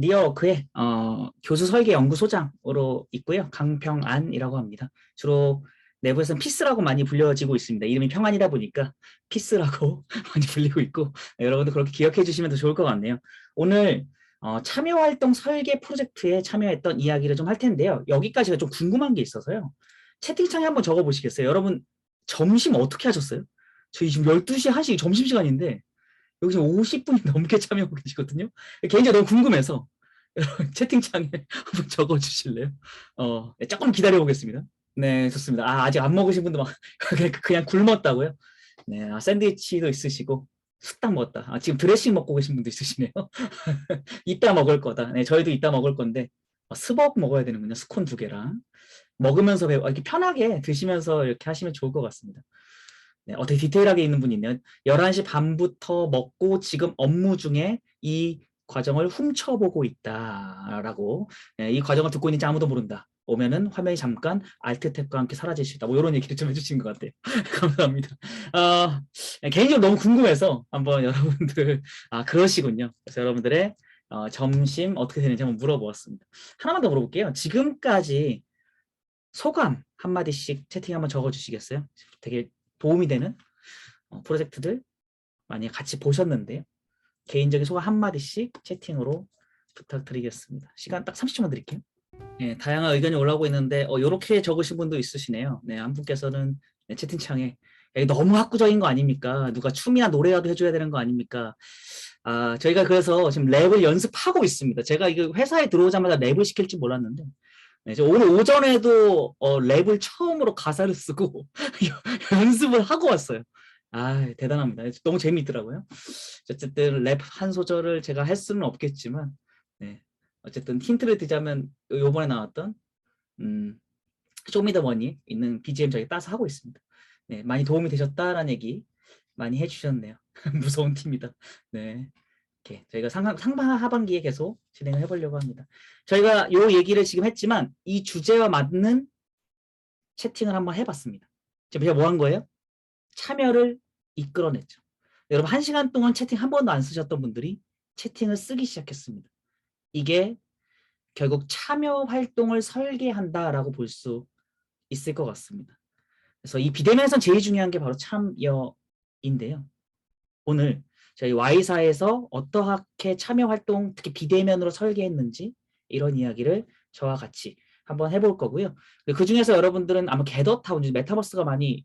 니어워크의 교수 설계 연구소장으로 있고요. 강평안이라고 합니다. 주로 내부에서는 피스라고 많이 불려지고 있습니다. 이름이 평안이다 보니까 피스라고 많이 불리고 있고, 여러분들 그렇게 기억해 주시면 더 좋을 것 같네요. 오늘 참여활동 설계 프로젝트에 참여했던 이야기를 좀 할 텐데요. 여기까지가 좀 궁금한 게 있어서요. 채팅창에 한번 적어보시겠어요? 여러분 점심 어떻게 하셨어요? 저희 지금 12시 1시 점심시간인데 여기 지금 50분이 넘게 참여하고 계시거든요. 개인적으로 너무 궁금해서 채팅창에 한번 적어주실래요? 네, 조금 기다려보겠습니다. 네, 좋습니다. 아직 안 먹으신 분도 막 그냥 굶었다고요? 네, 샌드위치도 있으시고 숙당 먹었다. 지금 드레싱 먹고 계신 분도 있으시네요. 이따 먹을 거다. 네, 저희도 이따 먹을 건데 스벅 먹어야 되는군요. 스콘 2개랑 먹으면서 이렇게 편하게 드시면서 이렇게 하시면 좋을 것 같습니다. 네, 되게 디테일하게 있는 분이 있네요. 11시 반부터 먹고 지금 업무 중에 이 과정을 훔쳐보고 있다라고. 네, 이 과정을 듣고 있는지 아무도 모른다. 오면은 화면이 잠깐 알트 탭과 함께 사라질 수 있다. 뭐 이런 얘기를 좀 해주신 것 같아요. 감사합니다. 개인적으로 너무 궁금해서 한번 여러분들 그러시군요. 그래서 여러분들의 점심 어떻게 되는지 한번 물어보았습니다. 하나만 더 물어볼게요. 지금까지 소감 한마디씩 채팅 한번 적어주시겠어요? 되게 도움이 되는 프로젝트들 많이 같이 보셨는데요. 개인적인 소감 한마디씩 채팅으로 부탁드리겠습니다. 시간 딱 30초만 드릴게요. 네, 다양한 의견이 올라오고 있는데 이렇게 적으신 분도 있으시네요. 네, 한 분께서는 채팅창에 너무 학구적인 거 아닙니까? 누가 춤이나 노래라도 해줘야 되는 거 아닙니까? 저희가 그래서 지금 랩을 연습하고 있습니다. 제가 이거 회사에 들어오자마자 랩을 시킬 줄 몰랐는데 네, 오늘 오전에도 랩을 처음으로 가사를 쓰고 연습을 하고 왔어요. 대단합니다. 너무 재미있더라고요. 어쨌든 랩 한 소절을 제가 할 수는 없겠지만 네, 어쨌든 힌트를 드자면 요번에 나왔던 쇼미더머니 있는 BGM 저희 따서 하고 있습니다. 네, 많이 도움이 되셨다라는 얘기 많이 해주셨네요. 무서운 팀이다. 네. 이렇게 저희가 상반 하반기에 계속 진행을 해보려고 합니다. 저희가 요 얘기를 지금 했지만 이 주제와 맞는 채팅을 한번 해봤습니다. 제가 뭐 한 거예요? 참여를 이끌어냈죠. 여러분 1시간 동안 채팅 한 번도 안 쓰셨던 분들이 채팅을 쓰기 시작했습니다. 이게 결국 참여 활동을 설계한다라고 볼 수 있을 것 같습니다. 그래서 이 비대면에서 제일 중요한 게 바로 참여인데요. 오늘 저희 Y사에서 어떻게 참여 활동, 특히 비대면으로 설계했는지 이런 이야기를 저와 같이 한번 해볼 거고요. 그 중에서 여러분들은 아마 겟더타운, 메타버스가 많이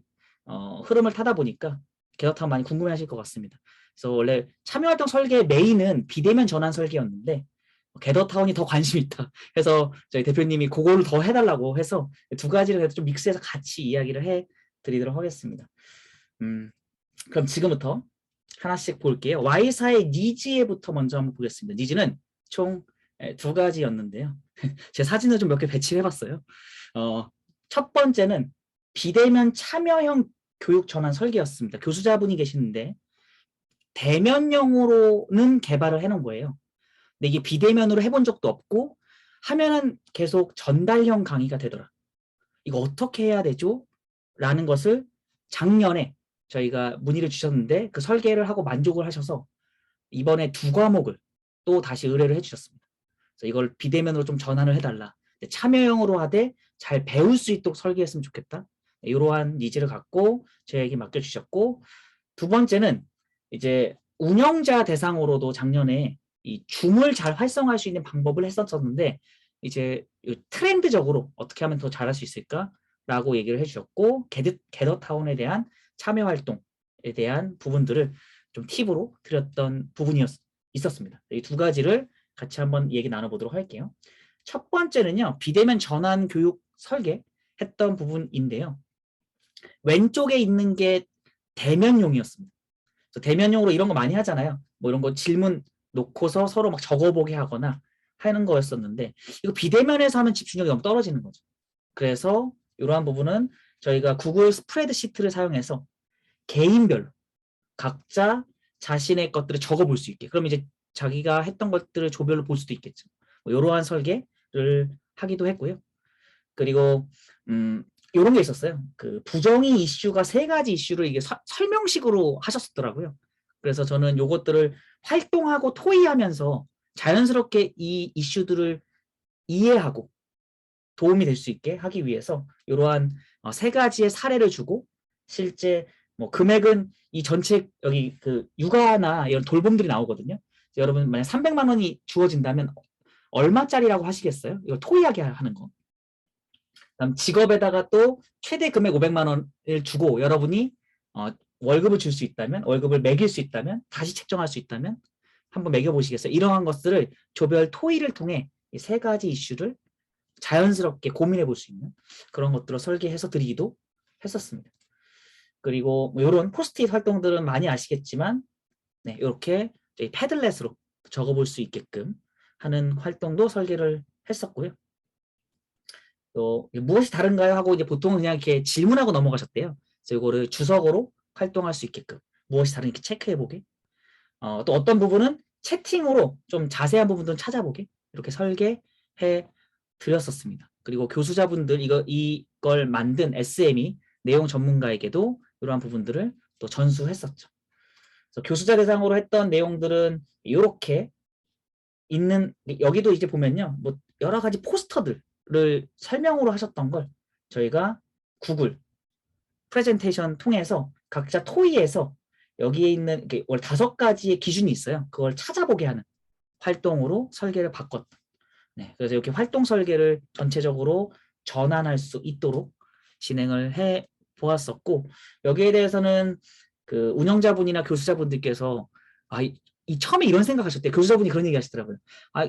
흐름을 타다 보니까 겟더타운 많이 궁금해하실 것 같습니다. 그래서 원래 참여 활동 설계의 메인은 비대면 전환 설계였는데 겟더타운이 더 관심이 있다. 해서 저희 대표님이 그거를 더 해달라고 해서 두 가지를 좀 믹스해서 같이 이야기를 해드리도록 하겠습니다. 그럼 지금부터 하나씩 볼게요. Y사의 니즈에부터 먼저 한번 보겠습니다. 니즈는 총 2가지였는데요. 제 사진을 좀 몇 개 배치를 해봤어요. 첫 번째는 비대면 참여형 교육 전환 설계였습니다. 교수자분이 계시는데 대면형으로는 개발을 해놓은 거예요. 근데 이게 비대면으로 해본 적도 없고 하면은 계속 전달형 강의가 되더라. 이거 어떻게 해야 되죠? 라는 것을 작년에 저희가 문의를 주셨는데 그 설계를 하고 만족을 하셔서 이번에 2과목을 또 다시 의뢰를 해주셨습니다. 그래서 이걸 비대면으로 좀 전환을 해달라. 참여형으로 하되 잘 배울 수 있도록 설계했으면 좋겠다. 이러한 니즈를 갖고 저에게 맡겨주셨고, 두 번째는 이제 운영자 대상으로도 작년에 이 줌을 잘 활성화할 수 있는 방법을 했었는데 이제 트렌드적으로 어떻게 하면 더 잘할 수 있을까라고 얘기를 해주셨고, 겟더타운에 대한 참여 활동에 대한 부분들을 좀 팁으로 드렸던 부분이 있었습니다. 이 2가지를 같이 한번 얘기 나눠보도록 할게요. 첫 번째는요, 비대면 전환 교육 설계했던 부분인데요. 왼쪽에 있는 게 대면용이었습니다. 그래서 대면용으로 이런 거 많이 하잖아요. 뭐 이런 거 질문 놓고서 서로 막 적어보게 하거나 하는 거였었는데 이거 비대면에서 하면 집중력이 너무 떨어지는 거죠. 그래서 이러한 부분은 저희가 구글 스프레드시트를 사용해서 개인별로 각자 자신의 것들을 적어볼 수 있게, 그럼 이제 자기가 했던 것들을 조별로 볼 수도 있겠죠. 뭐 이러한 설계를 하기도 했고요. 그리고 이런 게 있었어요. 그 부정의 이슈가 3가지 이슈를 이게 설명식으로 하셨었더라고요. 그래서 저는 요것들을 활동하고 토의하면서 자연스럽게 이 이슈들을 이해하고 도움이 될 수 있게 하기 위해서 이러한 세 가지의 사례를 주고 실제 뭐 금액은 이 전체 여기 그 육아나 이런 돌봄들이 나오거든요. 여러분 만약 300만 원이 주어진다면 얼마짜리라고 하시겠어요? 이거 토의하게 하는 거. 그다음 직업에다가 또 최대 금액 500만 원을 주고 여러분이 월급을 줄 수 있다면, 월급을 매길 수 있다면, 다시 책정할 수 있다면 한번 매겨보시겠어요? 이러한 것들을 조별 토의를 통해 이 세 가지 이슈를 자연스럽게 고민해 볼 수 있는 그런 것들을 설계해서 드리기도 했었습니다. 그리고 뭐 이런 포스트잇 활동들은 많이 아시겠지만 네, 이렇게 패들렛으로 적어볼 수 있게끔 하는 활동도 설계를 했었고요. 또 무엇이 다른가요? 하고 이제 보통 그냥 이렇게 질문하고 넘어가셨대요. 그래서 이거를 주석으로 활동할 수 있게끔 무엇이 다른지 이렇게 체크해보게. 또 어떤 부분은 채팅으로 좀 자세한 부분들은 찾아보게 이렇게 설계해 드렸었습니다. 그리고 교수자분들 이걸 만든 SME 내용 전문가에게도 이러한 부분들을 또 전수했었죠. 그래서 교수자 대상으로 했던 내용들은 이렇게 있는 여기도 이제 보면요, 뭐 여러 가지 포스터들을 설명으로 하셨던 걸 저희가 구글 프레젠테이션 통해서 각자 토의에서 여기에 있는 원래 5가지의 기준이 있어요. 그걸 찾아보게 하는 활동으로 설계를 바꿨다. 네, 그래서 이렇게 활동 설계를 전체적으로 전환할 수 있도록 진행을 해 보았었고 여기에 대해서는 그 운영자분이나 교수자분들께서 처음에 이런 생각하셨대요. 교수자분이 그런 얘기 하시더라고요.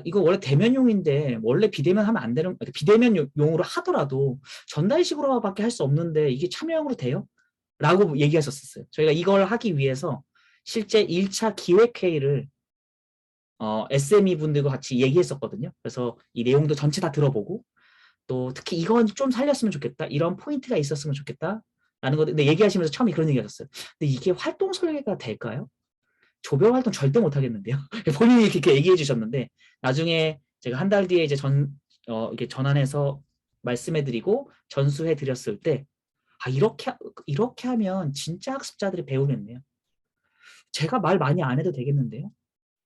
이거 원래 대면용인데 원래 비대면 하면 안 되는 비대면용으로 하더라도 전달식으로밖에 할 수 없는데 이게 참여형으로 돼요? 라고 얘기하셨었어요. 저희가 이걸 하기 위해서 실제 1차 기획회의를 SME 분들과 같이 얘기했었거든요. 그래서 이 내용도 전체 다 들어보고 또 특히 이건 좀 살렸으면 좋겠다. 이런 포인트가 있었으면 좋겠다. 라는 거 근데 얘기하시면서 처음에 그런 얘기 하셨어요. 근데 이게 활동 설계가 될까요? 조별 활동 절대 못 하겠는데요. 본인이 이렇게 얘기해 주셨는데 나중에 제가 한 달 뒤에 이제 이렇게 전환해서 말씀해 드리고 전수해 드렸을 때 이렇게 하면 진짜 학습자들이 배우겠네요. 제가 말 많이 안 해도 되겠는데요.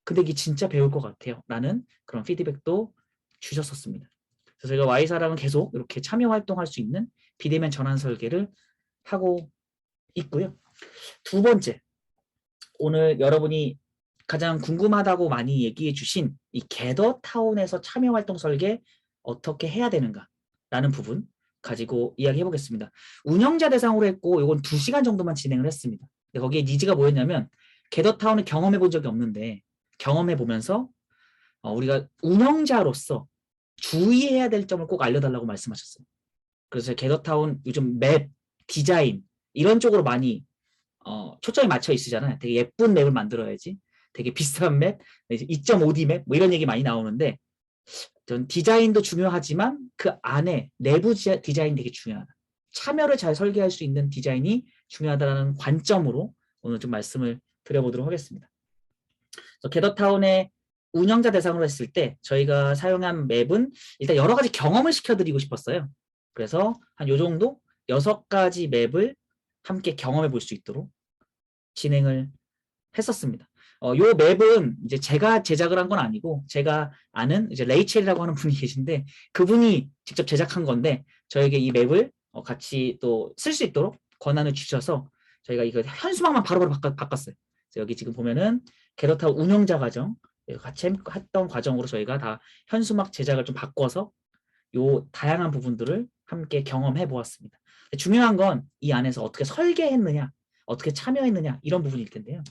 근데 이게 진짜 배울 것 같아요. 라는 그런 피드백도 주셨었습니다. 그래서 저희가 Y사랑은 계속 이렇게 참여 활동할 수 있는 비대면 전환 설계를 하고 있고요. 두 번째, 오늘 여러분이 가장 궁금하다고 많이 얘기해 주신 이 게더타운에서 참여 활동 설계 어떻게 해야 되는가 라는 부분 가지고 이야기해 보겠습니다. 운영자 대상으로 했고 이건 2시간 정도만 진행을 했습니다. 근데 거기에 니즈가 뭐였냐면 게더타운을 경험해 본 적이 없는데 경험해 보면서 우리가 운영자로서 주의해야 될 점을 꼭 알려달라고 말씀하셨어요. 그래서 게더타운 요즘 맵, 디자인 이런 쪽으로 많이 초점이 맞춰 있으잖아요. 되게 예쁜 맵을 만들어야지. 되게 비싼 맵, 2.5D 맵 뭐 이런 얘기 많이 나오는데 전 디자인도 중요하지만 그 안에 내부 디자인 되게 중요하다. 참여를 잘 설계할 수 있는 디자인이 중요하다는 관점으로 오늘 좀 말씀을 드려보도록 하겠습니다. 게더타운의 운영자 대상으로 했을 때 저희가 사용한 맵은 일단 여러 가지 경험을 시켜드리고 싶었어요. 그래서 한 요 정도 6가지 맵을 함께 경험해 볼 수 있도록 진행을 했었습니다. 요 맵은 이제 제가 제작을 한 건 아니고 제가 아는 이제 레이첼이라고 하는 분이 계신데 그분이 직접 제작한 건데 저에게 이 맵을 같이 또 쓸 수 있도록 권한을 주셔서 저희가 이거 현수막만 바로바로 바꿨어요. 여기 지금 보면은 게더타운 운영자 과정 같이 했던 과정으로 저희가 다 현수막 제작을 좀 바꿔서 요 다양한 부분들을 함께 경험해 보았습니다. 중요한 건 이 안에서 어떻게 설계했느냐, 어떻게 참여했느냐 이런 부분일 텐데요.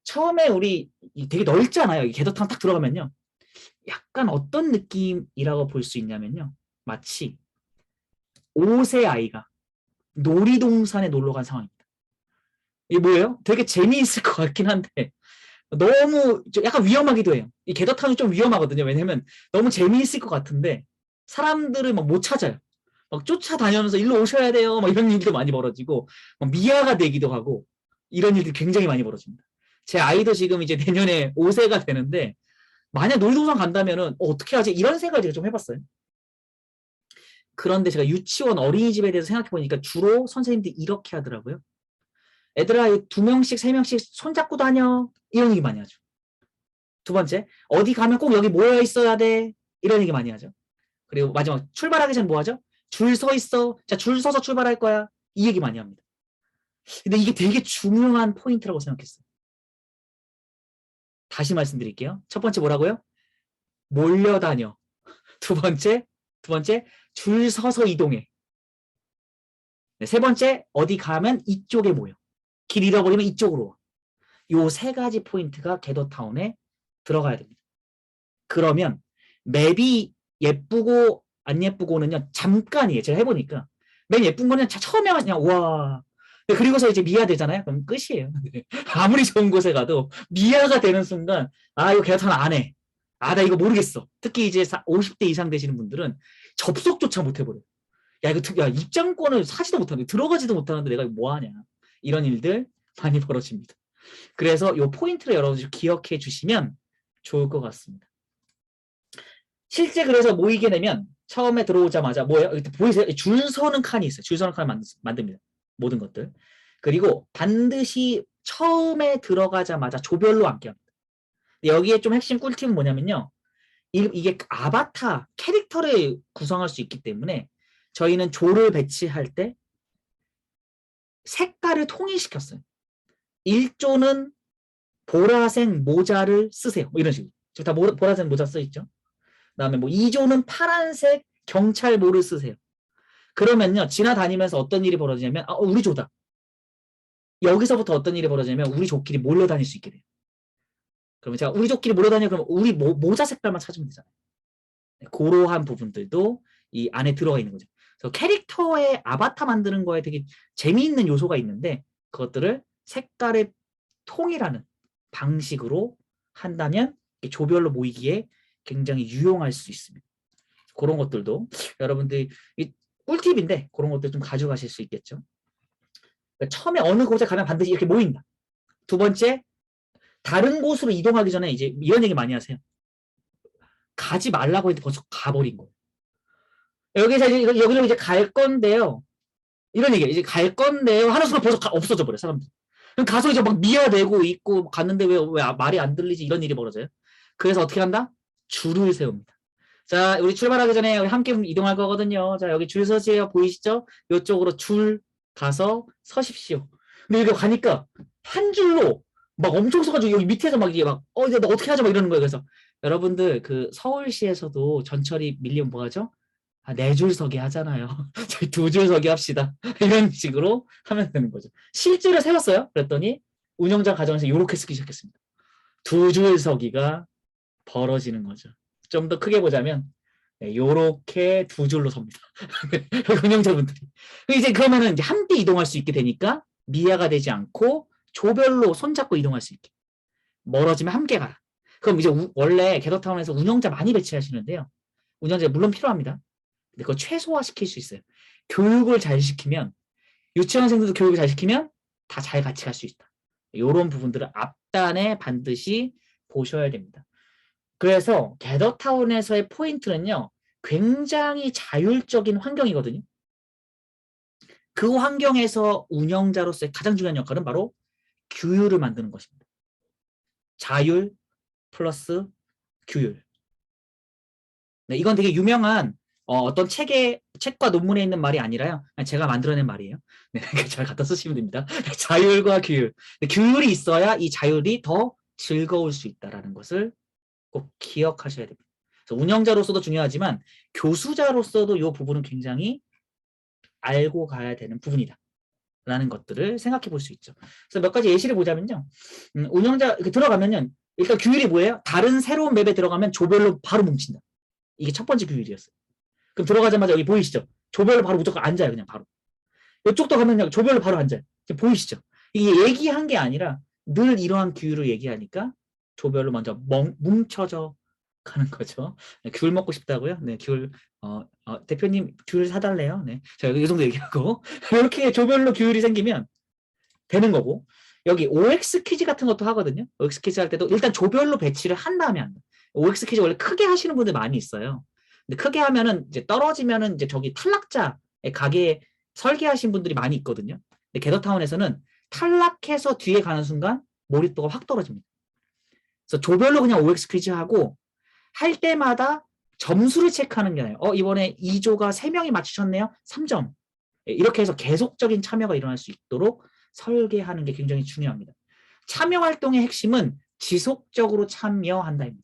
처음에 우리 되게 넓잖아요. 이 게더타운 딱 들어가면요. 약간 어떤 느낌이라고 볼 수 있냐면요. 마치 5세 아이가 놀이동산에 놀러 간 상황입니다. 이게 뭐예요? 되게 재미있을 것 같긴 한데 너무 약간 위험하기도 해요. 이 게더타운이 좀 위험하거든요. 왜냐면 너무 재미있을 것 같은데 사람들을 막 못 찾아요. 막 쫓아다니면서 일로 오셔야 돼요. 막 이런 일도 많이 벌어지고 막 미아가 되기도 하고 이런 일들이 굉장히 많이 벌어집니다. 제 아이도 지금 이제 내년에 5세가 되는데 만약 놀이동산 간다면은 어떻게 하지? 이런 생각을 제가 좀 해봤어요. 그런데 제가 유치원 어린이집에 대해서 생각해 보니까 주로 선생님들이 이렇게 하더라고요. 애들아 2명씩 3명씩 손잡고 다녀 이런 얘기 많이 하죠. 두 번째, 어디 가면 꼭 여기 모여 있어야 돼. 이런 얘기 많이 하죠. 그리고 마지막, 출발하기 전 뭐 하죠? 줄 서 있어. 자, 줄 서서 출발할 거야. 이 얘기 많이 합니다. 근데 이게 되게 중요한 포인트라고 생각했어요. 다시 말씀드릴게요. 첫 번째 뭐라고요? 몰려다녀. 두 번째, 줄 서서 이동해. 네, 세 번째, 어디 가면 이쪽에 모여. 길 잃어버리면 이쪽으로 와. 요 세 가지 포인트가 겟더타운에 들어가야 됩니다. 그러면 맵이 예쁘고 안 예쁘고는요, 잠깐이에요. 제가 해보니까. 맨 예쁜 거는 처음에 그냥, 와. 그리고서 이제 미아 되잖아요. 그럼 끝이에요. 아무리 좋은 곳에 가도 미아가 되는 순간, 아, 이거 겟더타운 안 해. 아, 나 이거 모르겠어. 특히 이제 50대 이상 되시는 분들은 접속조차 못 해버려요. 야, 이거 야, 입장권을 사지도 못하는데, 들어가지도 못하는데 내가 뭐 하냐. 이런 일들 많이 벌어집니다. 그래서 이 포인트를 여러분들 기억해 주시면 좋을 것 같습니다. 실제 그래서 모이게 되면 처음에 들어오자마자 뭐예요? 보이세요? 줄 서는 칸이 있어요. 줄 서는 칸을 만듭니다. 모든 것들. 그리고 반드시 처음에 들어가자마자 조별로 앉게 합니다. 여기에 좀 핵심 꿀팁은 뭐냐면요. 이게 아바타, 캐릭터를 구성할 수 있기 때문에 저희는 조를 배치할 때 색깔을 통일시켰어요. 1조는 보라색 모자를 쓰세요. 뭐 이런 식으로. 지금 다 보라색 모자 써있죠. 그다음에 뭐 2조는 파란색 경찰모를 쓰세요. 그러면요. 지나다니면서 어떤 일이 벌어지냐면 우리 조다. 여기서부터 어떤 일이 벌어지냐면 우리 조끼리 몰려다닐 수 있게 돼요. 그러면 제가 우리 조끼리 몰려다녀 그러면 우리 모자 색깔만 찾으면 되잖아요. 그러한 부분들도 이 안에 들어가 있는 거죠. 그래서 캐릭터의 아바타 만드는 거에 되게 재미있는 요소가 있는데 그것들을 색깔을 통일하는 방식으로 한다면 조별로 모이기에 굉장히 유용할 수 있습니다. 그런 것들도 여러분들이 꿀팁인데 그런 것들 좀 가져가실 수 있겠죠. 그러니까 처음에 어느 곳에 가면 반드시 이렇게 모인다. 두 번째, 다른 곳으로 이동하기 전에 이제 이런 얘기 많이 하세요. 가지 말라고 했는데 벌써 가버린 거예요. 여기서 이제 여기로 이제 갈 건데요. 이런 얘기예요. 이제 갈 건데요. 하는 순간 벌써 없어져 버려 사람들. 그럼 가서 이제 막 미아대고 있고 갔는데 왜 말이 안 들리지 이런 일이 벌어져요. 그래서 어떻게 한다? 줄을 세웁니다. 자, 우리 출발하기 전에 우리 함께 이동할 거거든요. 자, 여기 줄 서세요. 보이시죠? 이쪽으로 줄 가서 서십시오. 근데 여기 가니까 한 줄로 막 엄청 서가지고 여기 밑에서 막 이게 막 이제 너 어떻게 하자 막 이러는 거예요. 그래서 여러분들 그 서울시에서도 전철이 밀리면 뭐 하죠? 네 줄 서기 하잖아요. 저희 두 줄 서기 합시다. 이런 식으로 하면 되는 거죠. 실제로 세웠어요. 그랬더니 운영자 가정에서 이렇게 쓰기 시작했습니다. 두 줄 서기가 벌어지는 거죠. 좀 더 크게 보자면 요렇게 두 줄로 섭니다. 운영자분들이. 이제 그러면은 이제 함께 이동할 수 있게 되니까 미아가 되지 않고 조별로 손잡고 이동할 수 있게. 멀어지면 함께 가라. 그럼 이제 원래 겟더타운에서 운영자 많이 배치하시는데요. 운영자 물론 필요합니다. 근데 그걸 최소화시킬 수 있어요. 교육을 잘 시키면 유치원생들도 교육을 잘 시키면 다 잘 같이 갈 수 있다. 이런 부분들을 앞단에 반드시 보셔야 됩니다. 그래서 겟더타운에서의 포인트는요. 굉장히 자율적인 환경이거든요. 그 환경에서 운영자로서의 가장 중요한 역할은 바로 규율을 만드는 것입니다. 자율 플러스 규율. 네, 이건 되게 유명한 어떤 책과 논문에 있는 말이 아니라요. 제가 만들어낸 말이에요. 네, 잘 갖다 쓰시면 됩니다. 자율과 규율. 규율이 있어야 이 자율이 더 즐거울 수 있다는 것을 꼭 기억하셔야 됩니다. 그래서 운영자로서도 중요하지만 교수자로서도 이 부분은 굉장히 알고 가야 되는 부분이다. 라는 것들을 생각해 볼 수 있죠. 그래서 몇 가지 예시를 보자면요. 운영자 들어가면요. 일단 규율이 뭐예요? 다른 새로운 맵에 들어가면 조별로 바로 뭉친다. 이게 첫 번째 규율이었어요. 그럼 들어가자마자 여기 보이시죠? 조별로 바로 무조건 앉아요. 그냥 바로. 이쪽도 가면 조별로 바로 앉아요. 지금 보이시죠? 이게 얘기한 게 아니라 늘 이러한 규율을 얘기하니까 조별로 먼저 뭉쳐져 가는 거죠. 네, 귤 먹고 싶다고요? 네, 귤 대표님 귤 사달래요. 네, 자 이 정도 얘기하고 이렇게 조별로 규율이 생기면 되는 거고 여기 OX 퀴즈 같은 것도 하거든요. OX 퀴즈 할 때도 일단 조별로 배치를 한 다음에 한다. OX 퀴즈 원래 크게 하시는 분들 많이 있어요. 근데 크게 하면은 이제 떨어지면은 이제 저기 탈락자의 가게에 설계하신 분들이 많이 있거든요. 근데 겟더타운에서는 탈락해서 뒤에 가는 순간 몰입도가 확 떨어집니다. 그래서 조별로 그냥 OX 퀴즈 하고 할 때마다 점수를 체크하는 게 아니에요. 이번에 2조가 3명이 맞추셨네요. 3점. 이렇게 해서 계속적인 참여가 일어날 수 있도록 설계하는 게 굉장히 중요합니다. 참여 활동의 핵심은 지속적으로 참여한다입니다.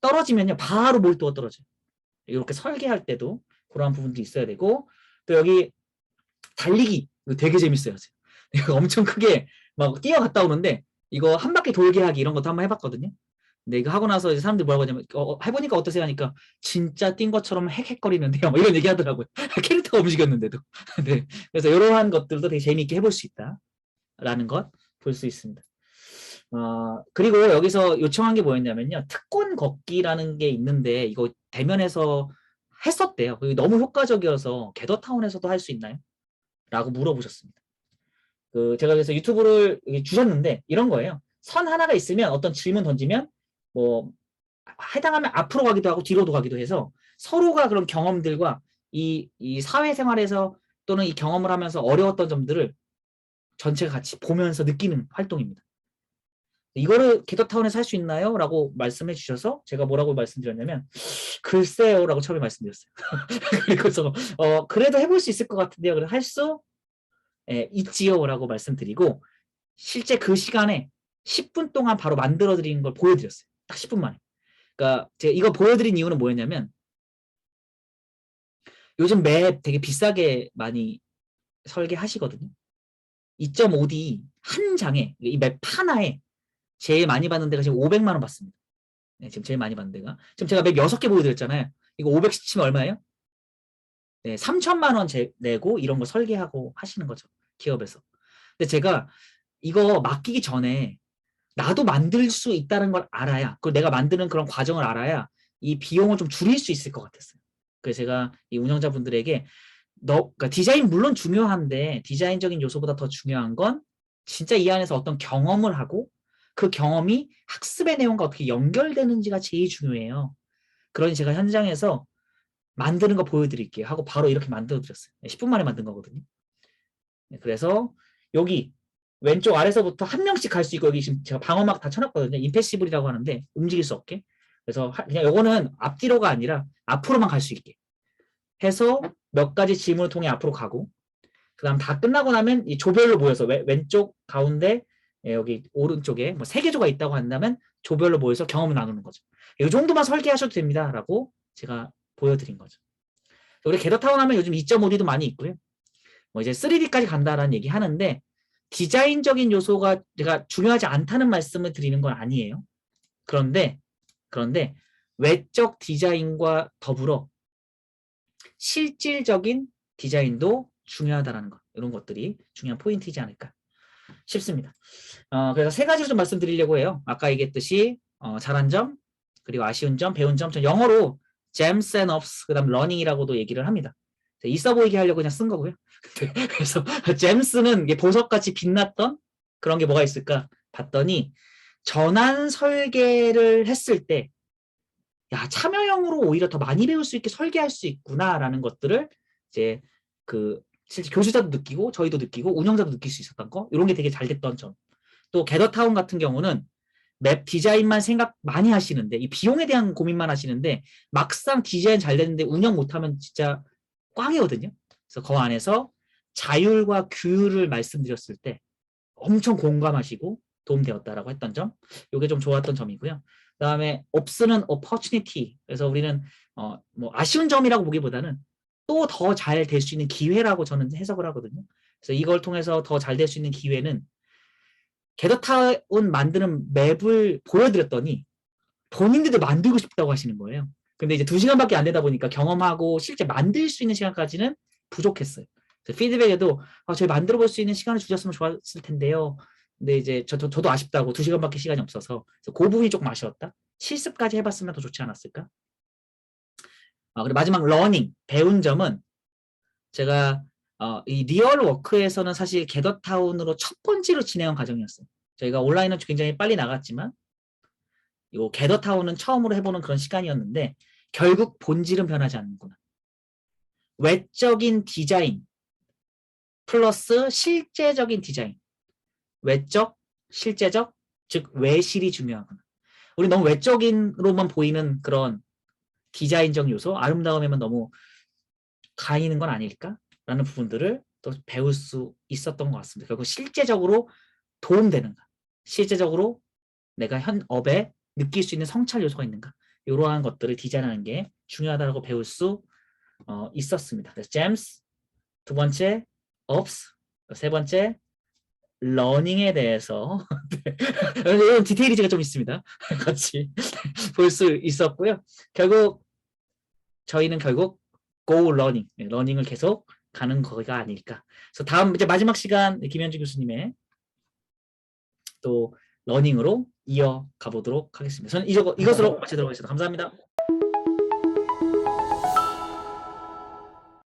떨어지면요 바로 몰두가 떨어져요. 이렇게 설계할 때도 그러한 부분도 있어야 되고, 또 여기 달리기 이거 되게 재밌어요. 이거 엄청 크게 막 뛰어갔다 오는데 이거 한 바퀴 돌게 하기 이런 것도 한번 해봤거든요. 근데 이거 하고 나서 이제 사람들이 뭐라고 하냐면 해보니까 어떠세요 하니까 진짜 뛴 것처럼 헥헥거리는데요. 뭐 이런 얘기 하더라고요. 캐릭터가 움직였는데도. 네. 그래서 이러한 것들도 되게 재미있게 해볼 수 있다라는 것 볼 수 있습니다. 그리고 여기서 요청한 게 뭐였냐면요. 특권 걷기라는 게 있는데 이거 대면에서 했었대요. 너무 효과적이어서 겟더타운에서도 할 수 있나요? 라고 물어보셨습니다. 제가 그래서 유튜브를 주셨는데 이런 거예요. 선 하나가 있으면 어떤 질문 던지면 뭐 해당하면 앞으로 가기도 하고 뒤로도 가기도 해서 서로가 그런 경험들과 이 사회생활에서 또는 이 경험을 하면서 어려웠던 점들을 전체가 같이 보면서 느끼는 활동입니다. 이거를 겟더타운에서 할 수 있나요? 라고 말씀해 주셔서 제가 뭐라고 말씀드렸냐면 글쎄요 라고 처음에 말씀드렸어요. 그래서 그래도 해볼 수 있을 것 같은데요. 그래서 할 수 있지요 라고 말씀드리고 실제 그 시간에 10분 동안 바로 만들어 드리는 걸 보여드렸어요. 딱 10분 만에. 그러니까 제가 이거 보여드린 이유는 뭐였냐면 요즘 맵 되게 비싸게 많이 설계하시거든요. 2.5D 한 장에 이 맵 하나에 제일 많이 받는 데가 지금 500만 원 받습니다. 네, 지금 제일 많이 받는 데가. 지금 제가 맵 6개 보여드렸잖아요. 이거 500씩 치면 얼마예요? 네, 3천만 원 내고 이런 거 설계하고 하시는 거죠. 기업에서. 근데 제가 이거 맡기기 전에 나도 만들 수 있다는 걸 알아야, 그리고 내가 만드는 그런 과정을 알아야 이 비용을 좀 줄일 수 있을 것 같았어요. 그래서 제가 이 운영자분들에게 그러니까 디자인 물론 중요한데 디자인적인 요소보다 더 중요한 건 진짜 이 안에서 어떤 경험을 하고 그 경험이 학습의 내용과 어떻게 연결되는지가 제일 중요해요. 그러니 제가 현장에서 만드는 거 보여드릴게요 하고 바로 이렇게 만들어드렸어요. 10분 만에 만든 거거든요. 그래서 여기 왼쪽 아래서부터 한 명씩 갈 수 있고 여기 지금 제가 방어막 다 쳐놨거든요. 임패시블이라고 하는데 움직일 수 없게. 그래서 그냥 요거는 앞뒤로가 아니라 앞으로만 갈 수 있게 해서 몇 가지 질문을 통해 앞으로 가고 그 다음 다 끝나고 나면 이 조별로 모여서 왼쪽 가운데 여기 오른쪽에 뭐 3개 조가 있다고 한다면 조별로 모여서 경험을 나누는 거죠. 이 정도만 설계하셔도 됩니다. 라고 제가 보여드린 거죠. 우리 겟더타운 하면 요즘 2.5D도 많이 있고요. 뭐 이제 3D까지 간다라는 얘기 하는데 디자인적인 요소가 제가 중요하지 않다는 말씀을 드리는 건 아니에요. 그런데 외적 디자인과 더불어 실질적인 디자인도 중요하다는 것, 이런 것들이 중요한 포인트이지 않을까 싶습니다. 그래서 3가지를 좀 말씀드리려고 해요. 아까 얘기했듯이 잘한 점, 그리고 아쉬운 점, 배운 점, 영어로 gems and ups, 그 다음 learning이라고도 얘기를 합니다. 있어 보이게 하려고 그냥 쓴 거고요. 그래서 gems는 보석같이 빛났던 그런 게 뭐가 있을까 봤더니 전환 설계를 했을 때 야, 참여형으로 오히려 더 많이 배울 수 있게 설계할 수 있구나라는 것들을 이제 실제 교수자도 느끼고 저희도 느끼고 운영자도 느낄 수 있었던 거, 이런 게 되게 잘 됐던 점. 또 겟더타운 같은 경우는 맵 디자인만 생각 많이 하시는데 이 비용에 대한 고민만 하시는데 막상 디자인 잘 됐는데 운영 못하면 진짜 꽝이거든요. 그래서 그 안에서 자율과 규율을 말씀드렸을 때 엄청 공감하시고 도움되었다라고 했던 점, 이게 좀 좋았던 점이고요. 그다음에 ops는 opportunity. 그래서 우리는 뭐 아쉬운 점이라고 보기보다는 또 더 잘 될 수 있는 기회라고 저는 해석을 하거든요. 그래서 이걸 통해서 더 잘 될 수 있는 기회는 겟더타운 만드는 맵을 보여드렸더니 본인들도 만들고 싶다고 하시는 거예요. 근데 이제 2시간밖에 안 되다 보니까 경험하고 실제 만들 수 있는 시간까지는 부족했어요. 피드백에도 저희 만들어 볼 수 있는 시간을 주셨으면 좋았을 텐데요. 근데 이제 저도 아쉽다고 2시간밖에 시간이 없어서 그래서 그 부분이 조금 아쉬웠다. 실습까지 해봤으면 더 좋지 않았을까? 그리고 마지막 러닝, 배운 점은 제가 이 리얼 워크에서는 사실 겟더타운으로 첫 번째로 진행한 과정이었어요. 저희가 온라인은 굉장히 빨리 나갔지만 이 겟더타운은 처음으로 해보는 그런 시간이었는데 결국 본질은 변하지 않는구나. 외적인 디자인 플러스 실제적인 디자인. 외적, 실제적, 즉 외실이 중요하구나. 우리 너무 외적인로만 보이는 그런 디자인적 요소, 아름다움에만 너무 가이는 건 아닐까라는 부분들을 또 배울 수 있었던 것 같습니다. 결국 실제적으로 도움되는가, 실제적으로 내가 현업에 느낄 수 있는 성찰 요소가 있는가, 이러한 것들을 디자인하는 게 중요하다고 배울 수 있었습니다. 그래서 GEMS, 두 번째 OPS, 세 번째 러닝에 대해서 이런 디테일이 제가 좀 있습니다. 같이 볼 수 있었고요. 저희는 결국 go learning, 러닝을 계속 가는 거가 아닐까. 그래서 다음 이제 마지막 시간 김현주 교수님의 또 러닝으로 이어가 보도록 하겠습니다. 저는 이것으로 마치도록 하겠습니다. 감사합니다.